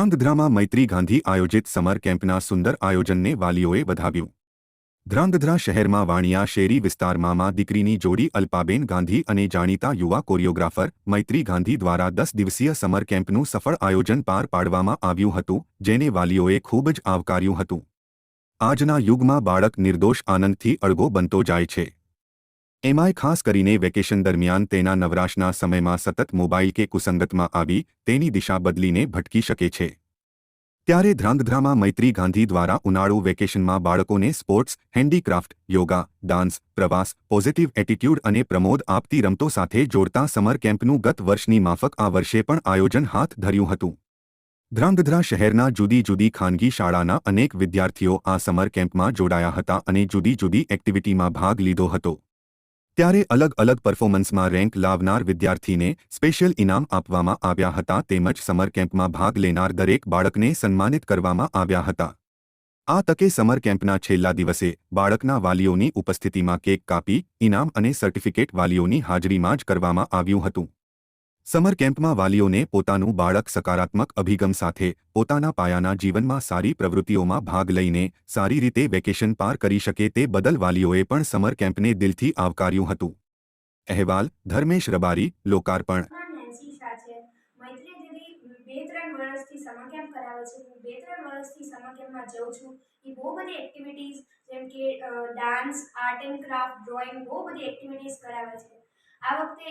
ધ્રાંગધ્રામાં મૈત્રી ગાંધી આયોજિત સમર કેમ્પના સુંદર આયોજનને વાલીઓએ વધાવ્યું। ધ્રાંગધ્રા શહેરમાં વાણિયા શેરી વિસ્તારમાં દીકરીની જોડી અલ્પાબેન ગાંધી અને જાણીતા યુવા કોરિયોગ્રાફર મૈત્રી ગાંધી દ્વારા 10 દિવસીય સમર કેમ્પનું સફળ આયોજન પાર પાડવામાં આવ્યું હતું, જેને વાલીઓએ ખૂબ જ આવકાર્યું હતું। આજના યુગમાં બાળક નિર્દોષ આનંદથી અળગો બનતો જાય છે। એમાંય ખાસ કરીને વેકેશન દરમિયાન તેના નવરાશના સમયમાં સતત મોબાઈલ કે કુસંગતમાં આવી તેની દિશા બદલીને ભટકી શકે છે। ત્યારે ધ્રાંગધ્રામાં મૈત્રી ગાંધી દ્વારા ઉનાળુ વેકેશનમાં બાળકોને સ્પોર્ટ્સ, હેન્ડીક્રાફ્ટ, યોગા, ડાન્સ, પ્રવાસ, પોઝિટિવ એટીટ્યુડ અને પ્રમોદ આપતી રમતો સાથે જોડતા સમર કેમ્પનું ગત વર્ષની માફક આ વર્ષે પણ આયોજન હાથ ધર્યું હતું। ધ્રાંગધ્રા શહેરના જુદી જુદી ખાનગી શાળાના અનેક વિદ્યાર્થીઓ આ સમર કેમ્પમાં જોડાયા હતા અને જુદી જુદી એક્ટિવિટીમાં ભાગ લીધો હતો। ત્યારે અલગ અલગ પરફોર્મન્સમાં રેન્ક લાવનાર વિદ્યાર્થીને સ્પેશિયલ ઇનામ આપવામાં આવ્યા હતા તેમજ સમર કેમ્પમાં ભાગ લેનાર દરેક બાળકને સન્માનિત કરવામાં આવ્યા હતા। આ તકે સમર કેમ્પના છેલ્લા દિવસે બાળકના વાલીઓની ઉપસ્થિતિમાં કેક કાપી ઇનામ અને સર્ટિફિકેટ વાલીઓની હાજરીમાં જ કરવામાં આવ્યું હતું। સમર કેમ્પમાં વાલીઓને પોતાનું બાળક સકારાત્મક અભિગમ સાથે પોતાના પાયાના જીવનમાં સારી પ્રવૃત્તિઓમાં ભાગ લઈને સારી રીતે વેકેશન પાર કરી શકે તે બદલ વાલીઓએ પણ સમર કેમ્પને દિલથી આવકાર્યું હતું। અહેવાલ ધર્મેશ રબારી, લોકાર્પણ। નેન્સી શાહ છે। મૈત્રી દીદી 2-3 વર્ષથી સમર કેમ્પ કરાવે છે। હું 2-3 વર્ષથી સમર કેમ્પમાં જાઉં છું। એ બહુ બધી એક્ટિવિટીઝ જેમ કે dance, art and craft, drawing બહુ બધી એક્ટિવિટીઝ કરાવે છે। આ વખતે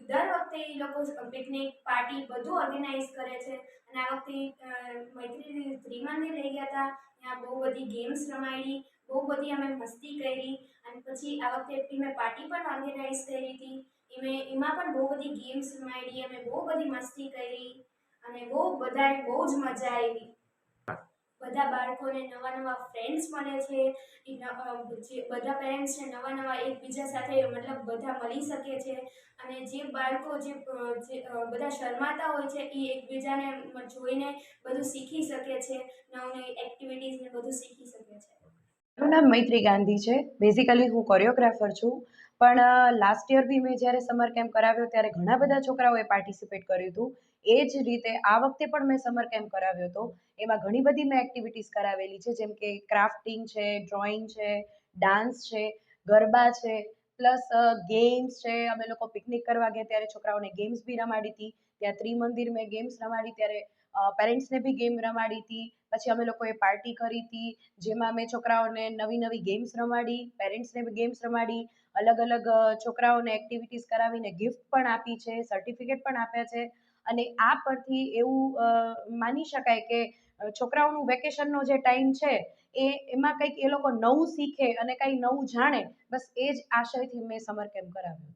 દર વખતે એ લોકો પિકનિક પાર્ટી બધું ઓર્ગેનાઇઝ કરે છે અને આ વખતે મૈત્રી દીદી ત્રિમંદિર લઈ ગયા હતા। ત્યાં બહુ બધી ગેમ્સ રમાડી, બહુ બધી અમે મસ્તી કરી અને પછી આ વખતે મેં પાર્ટી પણ ઓર્ગેનાઇઝ કરી હતી। એમાં પણ બહુ બધી ગેમ્સ રમાડી, અમે બહુ બધી મસ્તી કરી અને બહુ જ મજા આવી। બધા બાળકોને નવા નવા ફ્રેન્ડ્સ મળે છે। બધા પેરેન્ટ્સને નવા નવા એકબીજા સાથે મતલબ બધા મળી શકે છે અને જે બાળકો બધા શરમાતા હોય છે એ એકબીજાને જોઈને બધું શીખી શકે છે, નવી એક્ટિવિટીઝ ને બધું શીખી શકે છે। મારું નામ મૈત્રી ગાંધી છે। બેઝિકલી હું કોરિયોગ્રાફર છું, પણ લાસ્ટ યર બી મેં જ્યારે સમર કેમ્પ કરાવ્યો ત્યારે ઘણા બધા છોકરાઓએ પાર્ટિસિપેટ કર્યું હતું। એ જ રીતે આ વખતે પણ મેં સમર કેમ્પ કરાવ્યો હતો। એમાં ઘણી બધી મેં એક્ટિવિટીઝ કરાવેલી છે, જેમ કે ક્રાફ્ટિંગ છે, ડ્રોઈંગ છે, ડાન્સ છે, ગરબા છે, પ્લસ ગેમ્સ છે। અમે લોકો પિકનિક કરવા ગયા ત્યારે છોકરાઓને ગેમ્સ બી રમાડી હતી। ત્યાં ત્રિમંદિર મેં ગેમ્સ રમાડી ત્યારે પેરેન્ટ્સને બી ગેમ રમાડી હતી। પછી અમે લોકોએ પાર્ટી કરી હતી, જેમાં મેં છોકરાઓને નવી નવી ગેમ્સ રમાડી, પેરેન્ટ્સને બી ગેમ્સ રમાડી, અલગ અલગ છોકરાઓને એક્ટિવિટીઝ કરાવીને ગિફ્ટ પણ આપી છે, સર્ટિફિકેટ પણ આપ્યા છે। અને આ પરથી એવું માની શકાય કે છોકરાઓનું વેકેશનનો જે ટાઈમ છે એમાં કંઈક એ લોકો નવું શીખે અને કંઈ નવું જાણે, બસ એ જ આશયથી મેં સમર કેમ્પ કરાવ્યો।